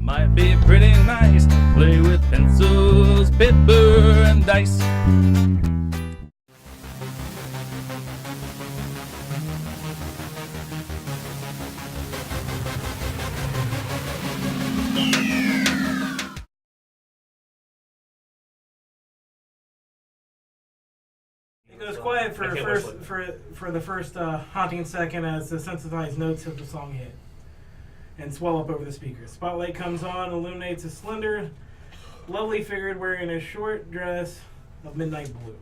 might be pretty nice. Play with pencils, paper, and dice. It goes quiet for the first haunting second as the sensitized notes of the song hit and swell up over the speakers. Spotlight comes on, illuminates a slender, lovely figure wearing a short dress of midnight blue.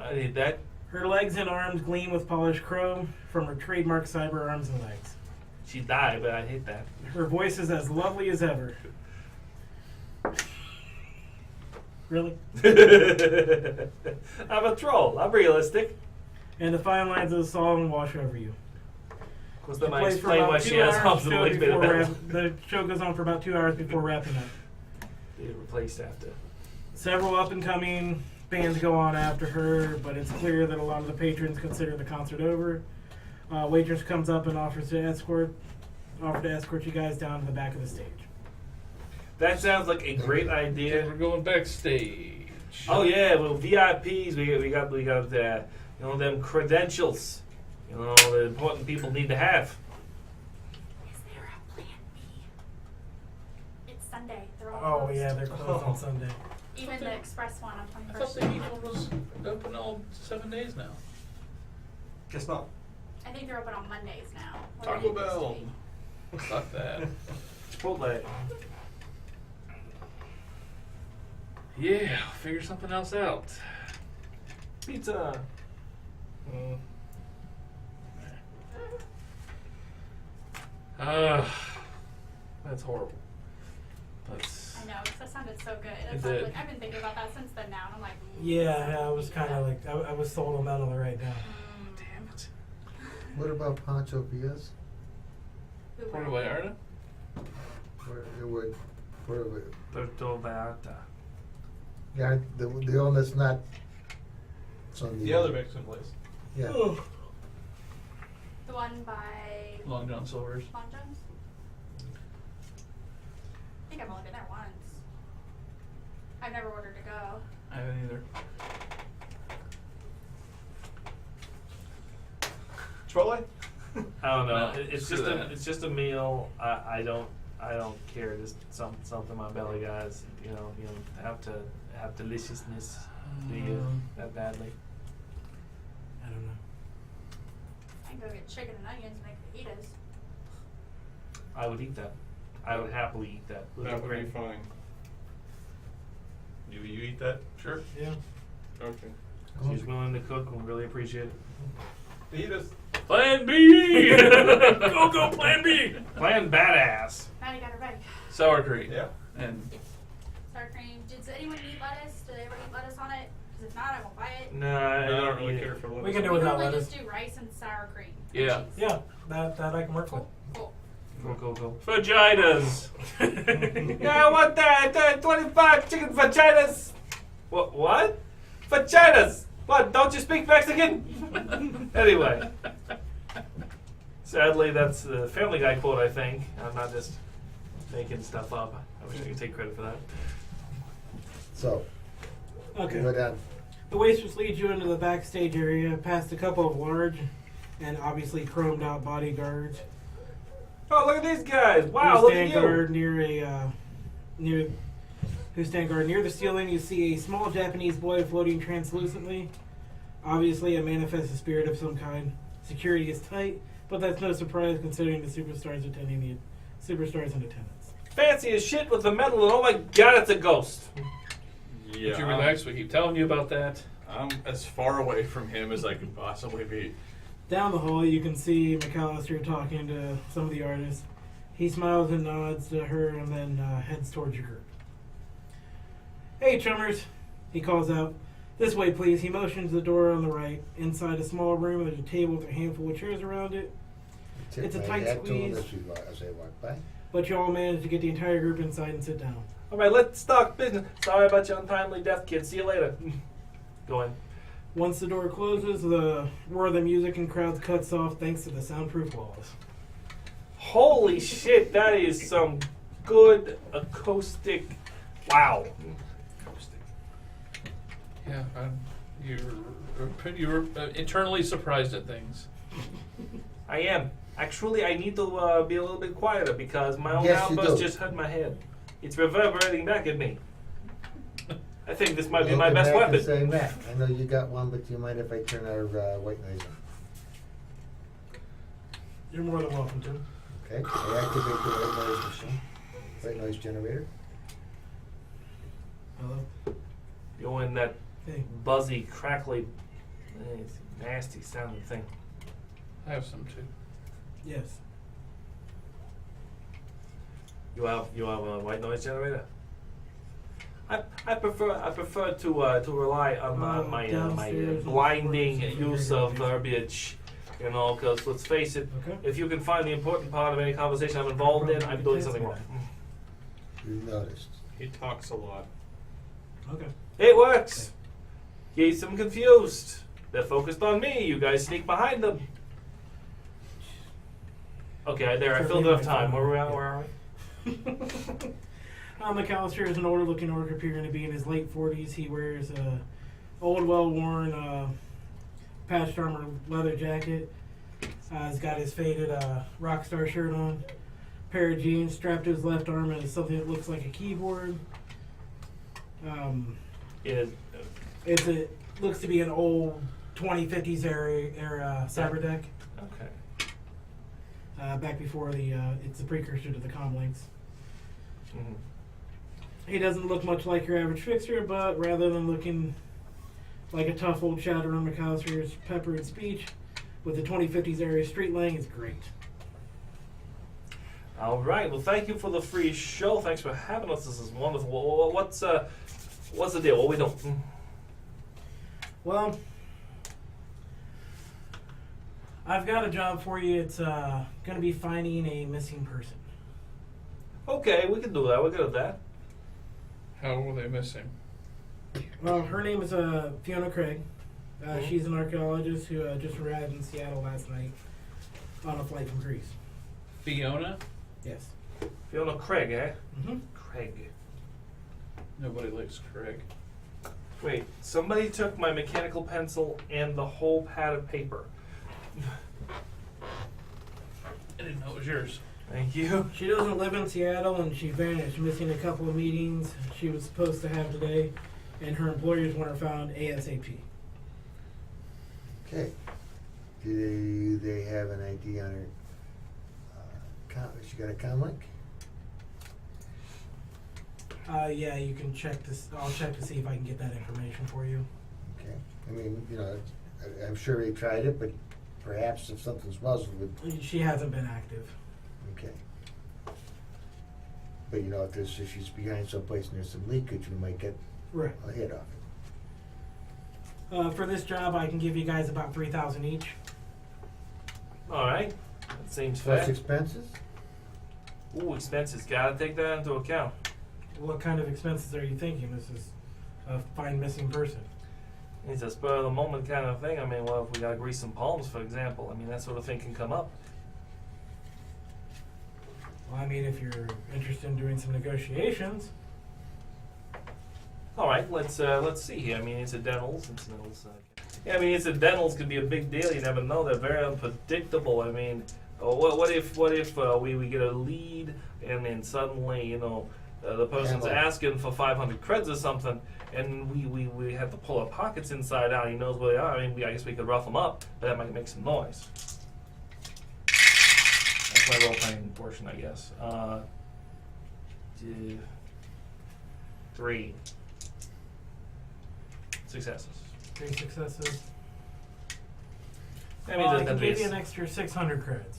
I need that. Her legs and arms gleam with polished chrome from her trademark cyber arms and legs. She died, but I hate that. Her voice is as lovely as ever. Really? I'm a troll. I'm realistic. And the fine lines of the song wash over you. Of course, that might explain why she has humps and legs made of metal. The show goes on for about 2 hours before wrapping up. They get replaced after. Several up-and-coming bands go on after her, but it's clear that a lot of the patrons consider the concert over. Waitress comes up and offers to escort you guys down to the back of the stage. That sounds like a great idea. We're going backstage. Oh yeah, well VIPs, we got them credentials. The important people need to have. Is there a plan B? It's Sunday. They're all Oh closed. yeah, they're closed on Sunday. Even the express one on I thought 21st. the Eagle was open all 7 days now. Guess not. I think they're open on Mondays now. or Taco they used to Bell. be. Fuck that. Chipotle. Yeah, I'll figure something else out. Pizza. That's horrible. That's I know, 'cause that sounded so good. It It's did. like, I've been thinking about that since then now, and I'm like, Yeah, I was kind of like, I was sold on that on the right now. damn it. What about Pancho Villas? Puerto Vallarta? Where would, Puerto Vallarta. yeah, the one that's not. It's on The other Mexican place. Yeah. The one by Long John Silver's. Long John's? I think I've only been there once. I've never ordered to go. I haven't either. Chipotle? I don't know. No, It's screw just that. it's just a meal. I don't care. Just something my belly guys. You don't have deliciousness. Do you that badly? I don't know. I can go get chicken and onions and make fajitas. I would eat that. I would happily eat that. That would be fine. You eat that? Sure. Yeah. Okay. She's willing to cook. We really appreciate it. Fajitas. Plan B! Go, Plan B! Plan badass. Maddie got her ready. Sour cream. Yeah. And Sour cream. Does anyone eat lettuce? Do they ever eat lettuce on it? Because if not, I won't buy it. No, I I don't really care for lettuce. We can do We without normally lettuce. just do rice and sour cream. and Yeah. cheese. Yeah, that I can work with. Cool. Go. vaginas. Yeah, I want that. 25 chicken vaginas. What? Vaginas. What? Don't you speak Mexican? Anyway. Sadly, that's the Family Guy quote, I think. I'm not just making stuff up. I wish I could take credit for that. So, Okay. go down. The waitress leads you into the backstage area, past a couple of large and obviously chromed out bodyguards. Oh, look at these guys. Wow, who look at stand you. guard near the ceiling. You see a small Japanese boy floating translucently. Obviously, a manifested spirit of some kind. Security is tight, but that's no surprise considering the superstars in attendance. Fancy as shit with the metal, and oh my god, it's a ghost. Yeah. Would you relax? We keep telling you about that. I'm as far away from him as I can possibly be. Down the hall, you can see McAllister talking to some of the artists. He smiles and nods to her and then heads towards your group. Hey, chummers, he calls out. This way, please. He motions the door on the right. Inside a small room, there's a table with a handful of chairs around it. It's a My tight hat to him squeeze. as I walk by. But you all manage to get the entire group inside and sit down. All right, let's talk business. Sorry about your untimely death, kid. See you later. Go in. Once the door closes, the roar of the music and crowds cuts off thanks to the soundproof walls. Holy shit, that is some good acoustic. Wow. Acoustic. Yeah, you're eternally surprised at things. I am. Actually, I need to be a little bit quieter because my own Yes, you outburst do. just hurt my head. It's reverberating back at me. I think this might be Look my best back and weapon. Say, Matt, I know you got one, but do you mind if I turn our white noise on? You're more than welcome to. Okay, I activate the white noise machine, white noise generator. Hello? You're in that Hey. buzzy, crackly, nasty sounding thing. I have some too. Yes. You have a white noise generator. I prefer to rely on my Downstairs blinding on the use floor. of verbiage, you know. Because let's face it, Okay. if you can find the important part of any conversation I'm involved in, I'm doing something wrong. You noticed. He talks a lot. Okay. It works. Keeps them confused. They're focused on me. You guys sneak behind them. Okay, there. I filled enough time. Where are we? McAllister is an older-looking orc, appearing to be in his late 40s. He wears a old, well-worn, patched armor leather jacket. He's got his faded Rockstar shirt on. Pair of jeans strapped to his left arm and something that looks like a keyboard. It looks to be an old 2050s era cyber deck. Okay. Back before it's the precursor to the comlinks. Mhm. He doesn't look much like your average fixer, but rather than looking like a tough old Shadowrun, McAllister's pepper and speech with the 2050s area street lang is great. All right. Well, thank you for the free show. Thanks for having us. This is wonderful. What's the deal? What we doing? Well, I've got a job for you. It's going to be finding a missing person. Okay, we can do that. We're good at that. How will they miss him? Well, her name is Fiona Craig. She's an archaeologist who just arrived in Seattle last night on a flight from Greece. Fiona? Yes. Fiona Craig, eh? Mm-hmm. Craig. Nobody likes Craig. Wait, somebody took my mechanical pencil and the whole pad of paper. I didn't know it was yours. Thank you. She doesn't live in Seattle, and she vanished, missing a couple of meetings she was supposed to have today, and her employers want her found ASAP. Okay. Do they have an ID on her? She got a comlink? Yeah, you can check this. I'll check to see if I can get that information for you. Okay. I mean, you know, I'm sure they tried it, but perhaps if something's muzzled with. She hasn't been active. Okay. But you know, if she's behind someplace and there's some leakage, we might get Right. a hit off it. For this job, I can give you guys about 3,000 each. All right. That seems Plus fair. expenses? Ooh, expenses. Gotta take that into account. What kind of expenses are you thinking? This is a find missing person. It's a spur of the moment kind of thing. I mean, well, if we gotta grease some palms, for example, I mean, that sort of thing can come up. Well, I mean, if you're interested in doing some negotiations. All right, let's see here. I mean, incidentals. Yeah, I mean, incidentals can be a big deal. You never know. They're very unpredictable. I mean, what if we get a lead and then suddenly, you know, the person's Ammo. asking for 500 creds or something, and we have to pull our pockets inside out. He knows where they are. I mean, I guess we could rough them up, but that might make some noise. That's my role-playing portion, I guess. 3 successes. 3 successes. I mean, Well, I doesn't can have to be give you a an extra 600 credits.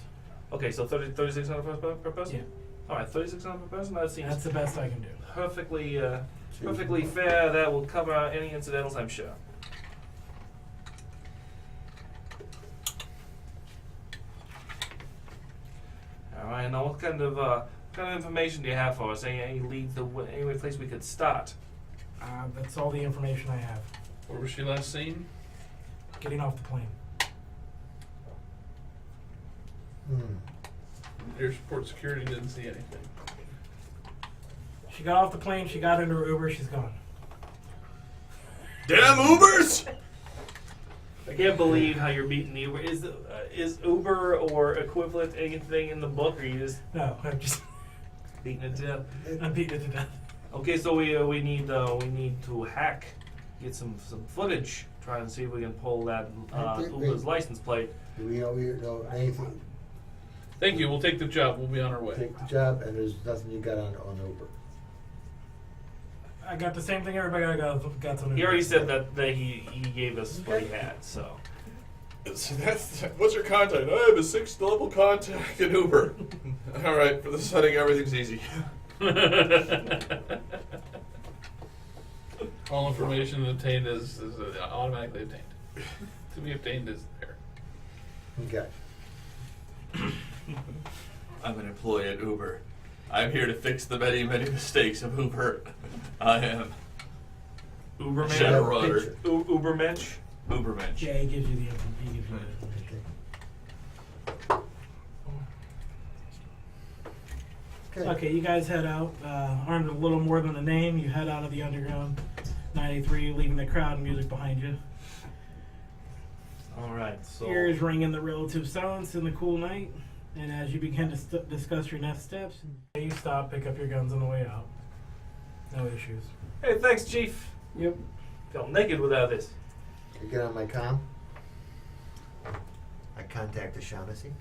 Okay, so 3,600 per person? Yeah. All right, 3,600 per person. That seems That's the best I can do. perfectly fair. That will cover any incidentals, I'm sure. All right, now what kind of information do you have for us? Any leads, any place we could start? That's all the information I have. Where was she last seen? Getting off the plane. Hmm. Airport security didn't see anything. She got off the plane. She got into her Uber. She's gone. Damn Ubers! I can't believe how you're beating the Uber. Is Uber or equivalent anything in the book, or are you just No, I'm just beating it to death? I'm beating it to death. Okay, so we need to hack, get some footage, try and see if we can pull that Uber's license plate. Do we know anything? Thank you. We'll take the job. We'll be on our way. Take the job, and there's nothing you got on Uber. I got the same thing everybody got on Uber. He already said that he gave us what he had, so. So what's your contact? I have a 6th level contact in Uber. All right, for the setting, everything's easy. All information obtained is automatically obtained. To be obtained is there. Okay. I'm an employee at Uber. I'm here to fix the many, many mistakes of Uber. I am Uberman? Shadowrunner. Ubermensch? Ubermensch. Yeah, he gives you the information. Okay. Okay, you guys head out, armed with a little more than a name. You head out of the underground 93, leaving the crowd and music behind you. Alright, so. Ears ring in the relative silence in the cool night, and as you begin to discuss your next steps, you stop, pick up your guns on the way out. No issues. Hey, thanks, Chief. Yep. Felt naked without this. I get on my comm. I contact the Shaughnessy.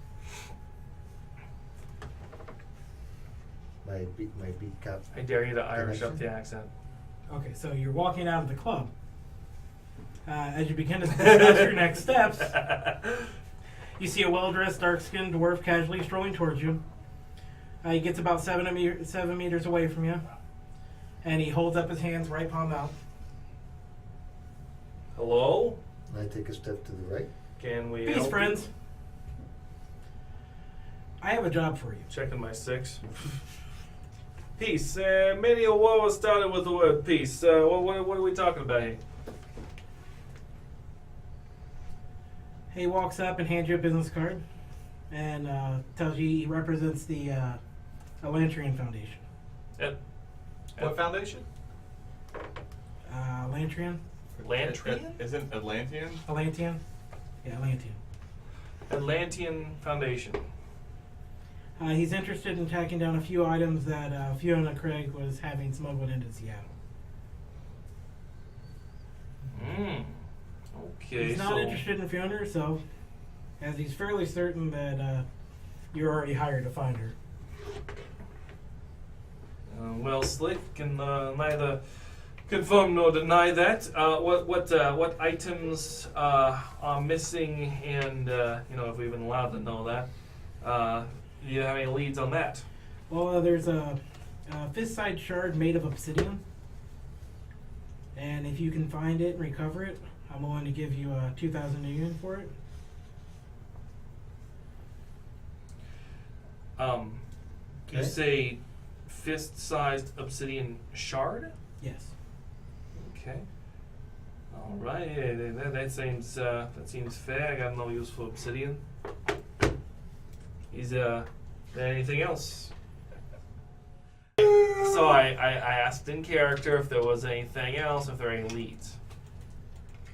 My beat cop. I dare you to Irish up Connection? the accent. Okay, so you're walking out of the club. As you begin to discuss your next steps, you see a well-dressed, dark-skinned dwarf casually strolling towards you. He gets about 7 meters away from you, and he holds up his hands right palm out. Hello? And I take a step to the right. Can we Peace, help you? friends. I have a job for you. Checking my 6. Peace. Many a war started with the word peace. What are we talking about here? He walks up and hands you a business card, and tells you he represents the Elantrian Foundation. What foundation? Elantrian? Lantrian? Isn't Atlantean? Elantian? Yeah, Elantian. Atlantean Foundation. He's interested in tracking down a few items that Fiona Craig was having smuggled into Seattle. Okay, He's not interested in Fiona herself, as he's fairly certain that you're already hired to find her. Well, Slick can neither confirm nor deny that. What items are missing, and if we've been allowed to know that. Do you have any leads on that? Well, there's a fist-side shard made of obsidian, and if you can find it and recover it, I'm willing to give you 2,000 union for it. You say fist-sized obsidian shard? Yes. Okay. All right. That seems fair. I got no use for obsidian. Is there anything else? So I asked in character if there was anything else, if there are any leads.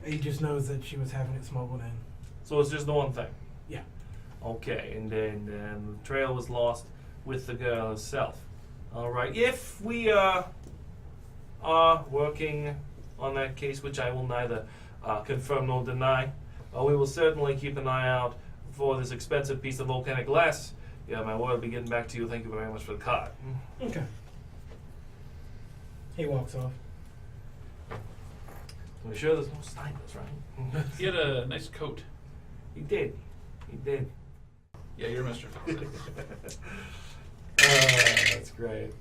He just knows that she was having it smuggled in. So it's just the one thing. Yeah. Okay, and then the trail was lost with the girl herself. All right. If we are working on that case, which I will neither confirm nor deny, we will certainly keep an eye out for this expensive piece of volcanic glass. Yeah, my word will be getting back to you. Thank you very much for the card. Okay. He walks off. We're sure there's no snipers, right? He had a nice coat. He did. He did. Yeah, you're Mr. That's great.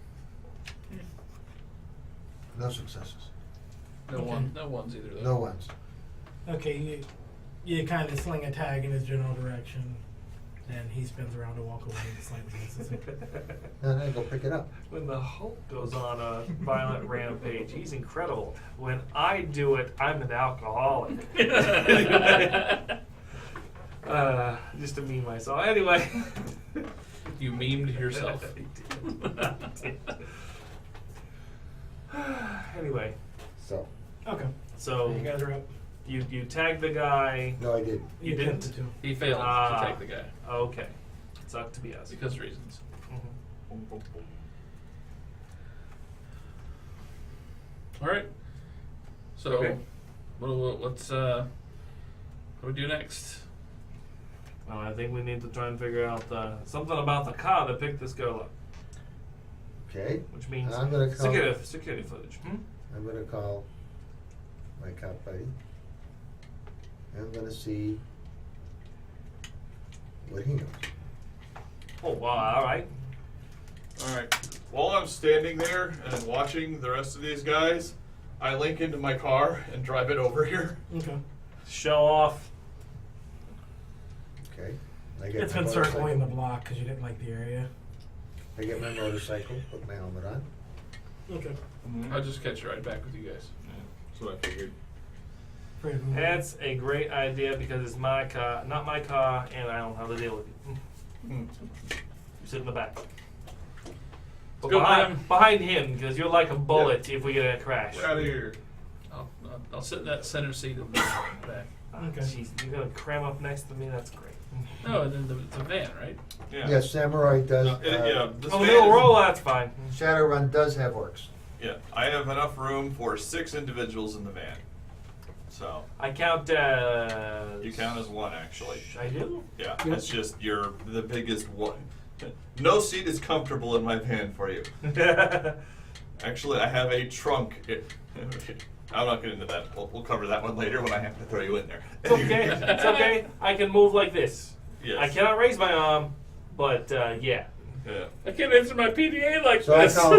No successes. No ones either though. No ones. Okay, you kind of sling a tag in his general direction, and he spins around to walk away and slightly misses it. And then go pick it up. When the Hulk goes on a violent rampage, he's incredible. When I do it, I'm an alcoholic. Just to meme myself. Anyway. You memed yourself. Anyway, So, Okay. so You guys are up. you tagged the guy. no, I didn't. You didn't? attempted to. He failed Ah. to take the guy Okay. Sucked to be us. because of reasons. All right. So, Okay. what do we do next? Well, I think we need to try and figure out something about the car that picked this girl up, Okay. which means I'm gonna call. security footage. I'm gonna call my cop buddy. I'm gonna see what he knows. Oh, wow, all right. All right. While I'm standing there and watching the rest of these guys, I link into my car and drive it over here. Okay. Show off. Okay. I get It's my been circling the motorcycle. block because you didn't like the area. I get my motorcycle, put my helmet on. Okay. I'll just catch a ride back with you guys. That's what I figured. Afraid of moving. That's a great idea because it's my car, not my car, and I don't have to deal with you. Hmm. You sit in the back. But Good plan. behind him, because you're like a bullet if we get a crash. Get out of here. I'll sit in that center seat in the back. Okay. Jeez, you're gonna cram up next to me. That's great. No, and then the van, right? Yeah. Yes, Samurai does. Yeah. This Oh, van little is- roll. That's fine. Shadowrun does have orcs. Yeah, I have enough room for 6 individuals in the van. So I count. you count as one, actually. I do. Yeah, Yep. it's just you're the biggest one. No seat is comfortable in my van for you. Actually, I have a trunk. I'm not getting into that. We'll cover that one later when I have to throw you in there. It's okay. It's okay. I can move like this. Yes. I cannot raise my arm, but yeah. Yeah. I can't answer my PDA like So I this. call,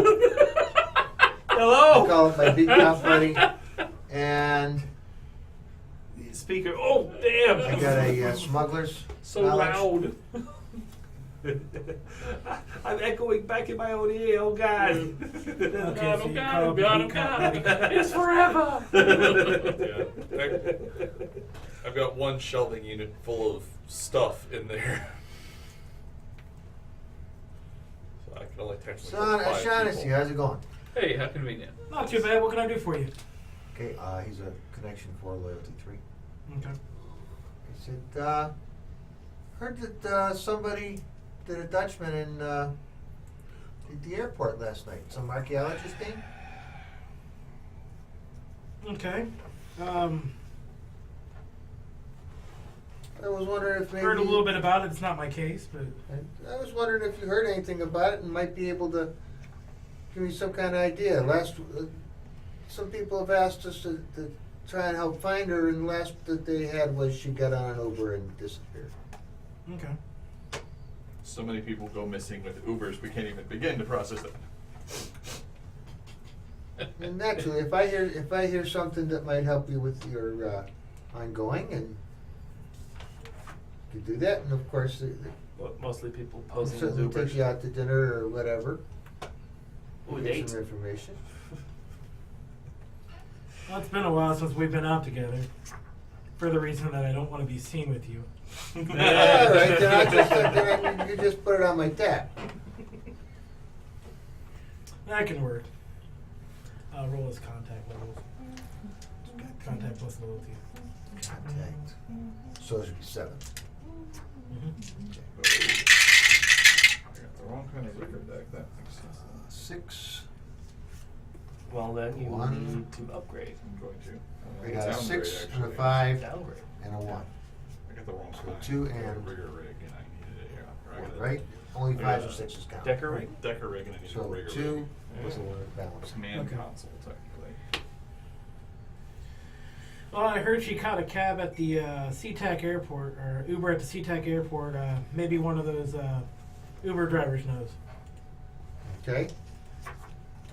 Hello. I call it my beat cop buddy, and Speaker. Oh damn! I got a smuggler's So knowledge. loud. I'm echoing back in my own ear. Oh God! Oh Okay, God, so oh you God, call oh up God, the oh beat cop God. buddy. It's forever. Yeah. I've got one shelving unit full of stuff in there. So I can only technically hold 5 Shaughnessy, people. how's it going? Hey, how convenient. Not too bad. What can I do for you? Okay, he's a connection for Loyalty 3. Okay. He said, heard that somebody did a Dutchman in the airport last night. Some archaeologist thing? Okay. I was wondering if maybe... Heard a little bit about it. It's not my case, but I was wondering if you heard anything about it and might be able to give me some kind of idea. Some people have asked us to try and help find her, and the last that they had was she got on an Uber and disappeared. okay. So many people go missing with Ubers, we can't even begin to process that. And naturally, if I hear something that might help you with your ongoing, and you do that, and of course, Well, mostly people I'll posing as certainly take you Ubers. out to dinner or whatever. Ooh, Get date. some information. Well, it's been a while since we've been out together. For the reason that I don't want to be seen with you. All right, then you just put it on my tab. That can work. Roll his contact levels. Contact plus loyalty. Contact. So it should be 7. I got the wrong kind of liquor deck. That makes sense. 6. Well, then you One. need to upgrade. I'm going to. We got a Downgrade, 6 and a actually. 5 Downgrade. and a 1. I got the wrong So kind. 2 I got a and rigger rig, and I needed it. Yeah, I got it. Right? Only I got 5s or a 6s count. Decker rig? Decker rig, and I needed a So rigger 2 rig. was the one that balanced. Command Okay. console, technically. Well, I heard she caught a cab at the SeaTac airport, or Uber at the SeaTac airport. Maybe one of those Uber drivers knows. Okay.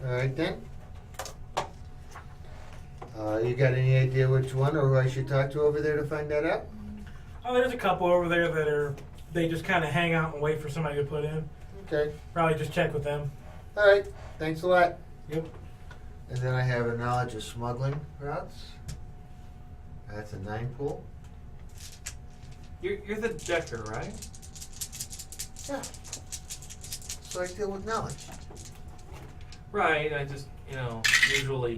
All right then. You got any idea which one or who I should talk to over there to find that out? Oh, there's a couple over there that they just kind of hang out and wait for somebody to put in. Okay. Probably just check with them. All right. Thanks a lot. Yep. And then I have a knowledge of smuggling routes. That's a 9 pool. You're the Decker, right? Yeah. So I deal with knowledge. Right, I just, usually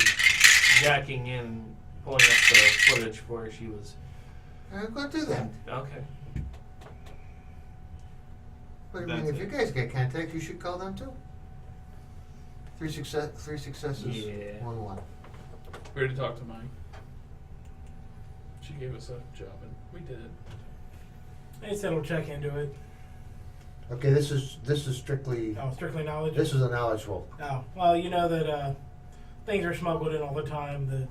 jacking in, pulling up the footage where she was. Go do that. Okay. But I mean, That's if you it. guys get contact, you should call them too. Three successes. Yeah. 1-1. We already talked to Mike. She gave us a job, and we did it. They said we'll check into it. Okay, this is strictly. Oh, strictly knowledge. This is a knowledge roll. Oh, well, you know that things are smuggled in all the time. That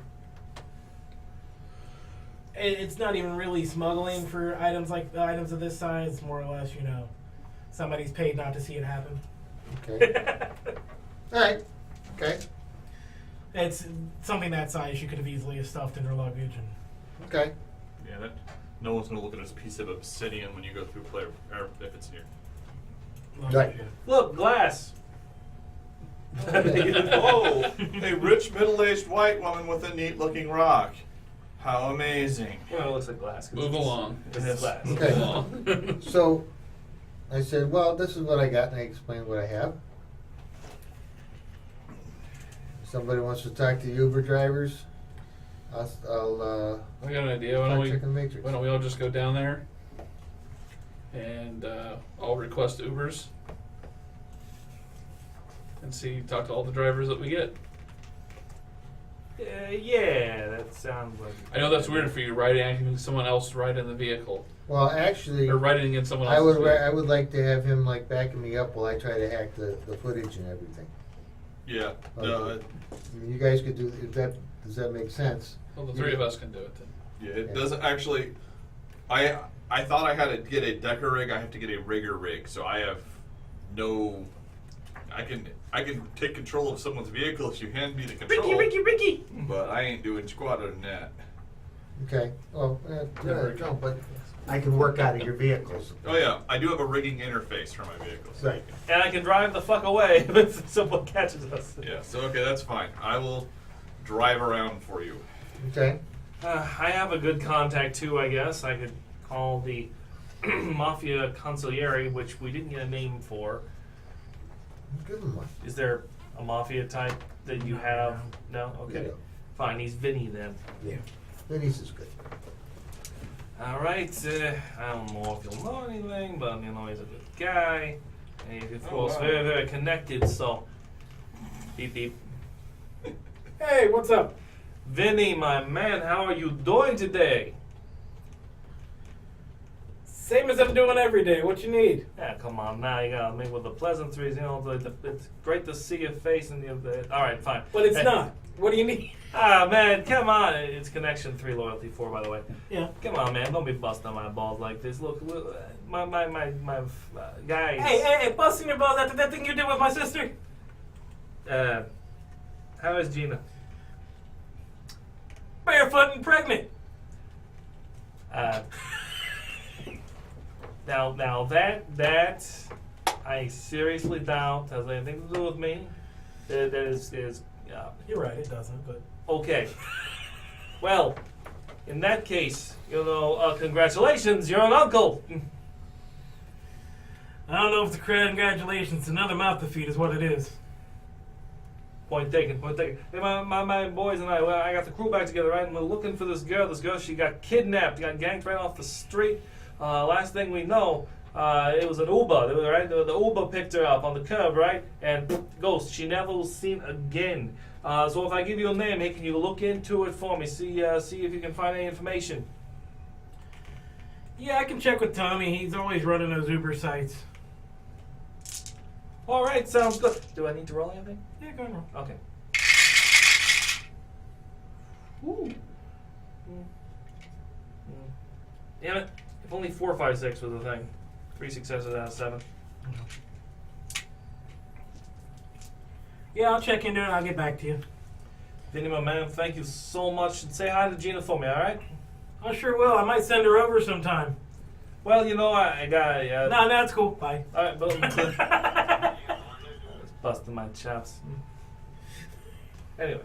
it's not even really smuggling for items like items of this size. It's more or less, somebody's paid not to see it happen. Okay. All right. Okay. It's something that size you could have easily stuffed in her luggage. And Okay. Yeah, no one's gonna look at this piece of obsidian when you go through player, or if it's here. Right. Look, glass. Oh, a rich middle-aged white woman with a neat-looking rock. How amazing! It looks like glass. 'cause Move it's- along. It's glass. Okay. Move along. So, I said, well, this is what I got, and I explained what I have. Somebody wants to talk to Uber drivers? I'll I got an idea. Why start don't checking Matrix. we all just go down there and I'll request Ubers and talk to all the drivers that we get. Yeah, that sounds like. I know that's weird for you, having someone else ride in the vehicle Well, actually, or riding in someone I else's would vehicle. I would like to have him like backing me up while I try to hack the footage and everything. Yeah. Okay. I mean, you guys could do if that. Does that make sense? Well, the three of us can do it then. Yeah, it Yeah. doesn't actually. I thought I had to get a decker rig. I have to get a rigger rig, so I have no. I can take control of someone's vehicle if you hand me the control. Ricky! But I ain't doing squat other than that. Okay. Well, Never no, but I can work out of your vehicles. Oh yeah, I do have a rigging interface for my vehicles. Right. And I can drive the fuck away if someone catches us. Yeah. So okay, that's fine. I will drive around for you. Okay. I have a good contact too, I guess. I could call the Mafia Consigliere, which we didn't get a name for. Give him one. Is there a Mafia type that you have? No? Okay. Yeah. Fine, he's Vinny then. Yeah. Vinny's is good. Alright, I don't know if you'll know anything, but he's a good guy. And he's, of course, wow. very, very connected, so. Beep, beep. hey, what's up? Vinny, my man, how are you doing today? Same as I'm doing every day. What you need? Yeah, come on now, you gotta make with the pleasantries, it's great to see your face and alright, fine. But it's Hey. not. What do you need? Ah, man, come on. It's Connection 3, Loyalty 4, by the way. Yeah. Come on, man, don't be busting my balls like this. Look, my guys. Hey, busting your balls after that thing you did with my sister? How is Gina? Barefoot and pregnant. Now that I seriously doubt has anything to do with me. That is You're right, it doesn't, but. okay. Well, in that case, congratulations, you're an uncle. I don't know if the congratulations, another mouth to feed is what it is. Point taken. Hey, my boys and I got the crew back together, right? And we're looking for this girl. This girl, she got kidnapped, got ganked right off the street. Last thing we know, it was an Uber, right? The Uber picked her up on the curb, right? And ghost. She never was seen again. So if I give you a name, hey, can you look into it for me? See if you can find any information. Yeah, I can check with Tommy. He's always running those Uber sites. All right, sounds good. Do I need to roll anything? Yeah, go on. Okay. Ooh. Damn it. If only 4, 5, 6 was the thing. 3 successes out of 7. Yeah, I'll check into it and I'll get back to you. Vinny, my man, thank you so much. And say hi to Gina for me, alright? I sure will. I might send her over sometime. Well, I got No, that's cool. Bye. Alright, but busting my chops. Anyway.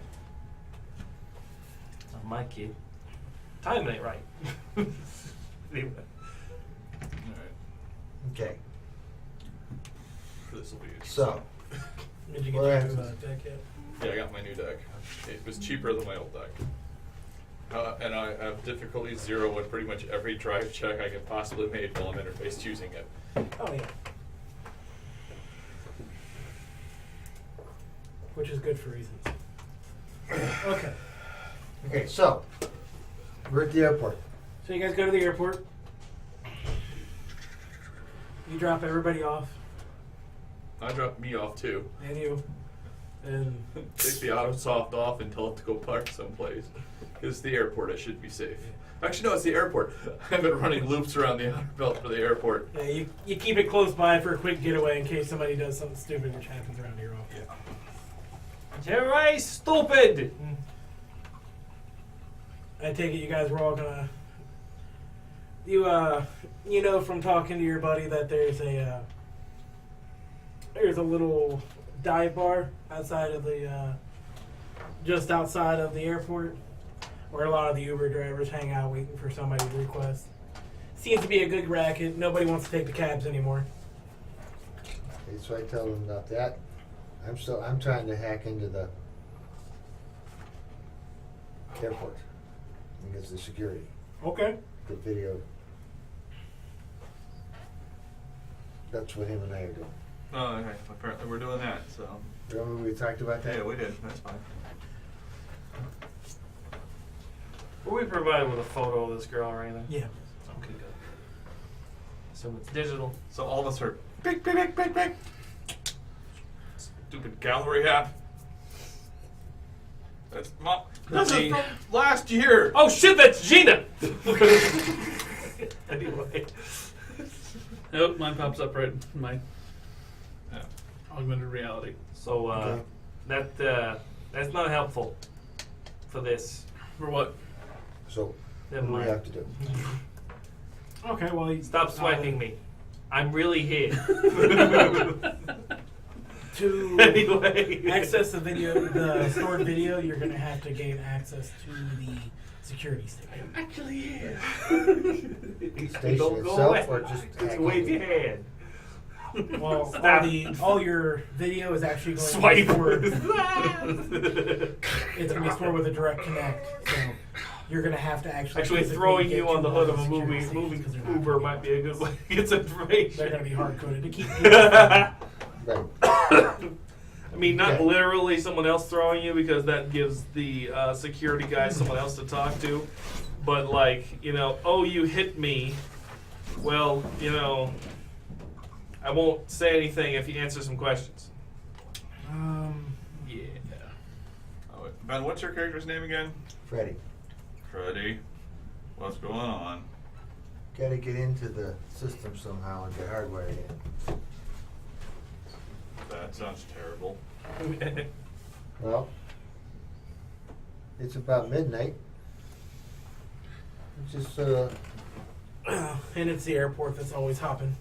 Not my kid. Time ain't right. Anyway. All right. Okay. This will be So, Did you get Well, your that's- deck yet? Yeah, I got my new deck. It was cheaper than my old deck. And I have difficulty 0 with pretty much every drive check I can possibly make while I'm interfaced using it. Oh yeah. Which is good for reasons. Okay. Okay, so we're at the airport. So you guys go to the airport. You drop everybody off, I dropped me off too. and you, and Take the auto soft off and tell it to go park someplace. It's the airport, it should be safe. Actually, no, it's the airport. I've been running loops around the outer belt for the airport. yeah, you keep it close by for a quick getaway in case somebody does something stupid, which happens around here often. You're right, stupid. I take it you guys were all gonna. You know from talking to your buddy that there's a little dive bar outside of the just outside of the airport, where a lot of the Uber drivers hang out waiting for somebody's request. Seems to be a good racket. Nobody wants to take the cabs anymore. Okay, so I tell them about that. I'm trying to hack into the airport against the security. Okay. The video. That's what him and I are doing. Oh, okay. Apparently we're doing that, so. Remember we talked about that? Yeah, we did. That's fine. Were we provided with a photo of this girl or anything? Yeah. Okay, good. So it's digital. So all of us are big, big, big, big, big. Stupid gallery app. That's this is from last year. Oh shit, that's Gina! Anyway. Nope, mine pops up right in my Yeah. augmented reality. So, Okay. that's not helpful for this. For what? So what Never do we mind. have to do? Okay. Well, you Stop swiping me. I'm really here. To Anyway. access the video, the stored video, you're gonna have to gain access to the security station. Actually, yeah. Station Don't go itself away. or just Just wave your hand. Well, Stop. all your video is actually going Swipe. to be stored. It's going to be stored with a direct connect. So you're going to have to actually physically throwing get you on the to hood one of a security movie stations 'cause they're not Uber gonna might be a good way to get some information. They're going to be hard coded to keep. Right. I mean, not Okay. literally someone else throwing you, because that gives the security guy someone else to talk to. But like, oh, you hit me. Well, I won't say anything if you answer some questions. Yeah. Oh, wait. Ben, what's your character's name again? Freddie, Freddie. What's going on? gotta get into the system somehow and get hardwired in. That sounds terrible. Well, it's about midnight. Just And it's the airport that's always hopping.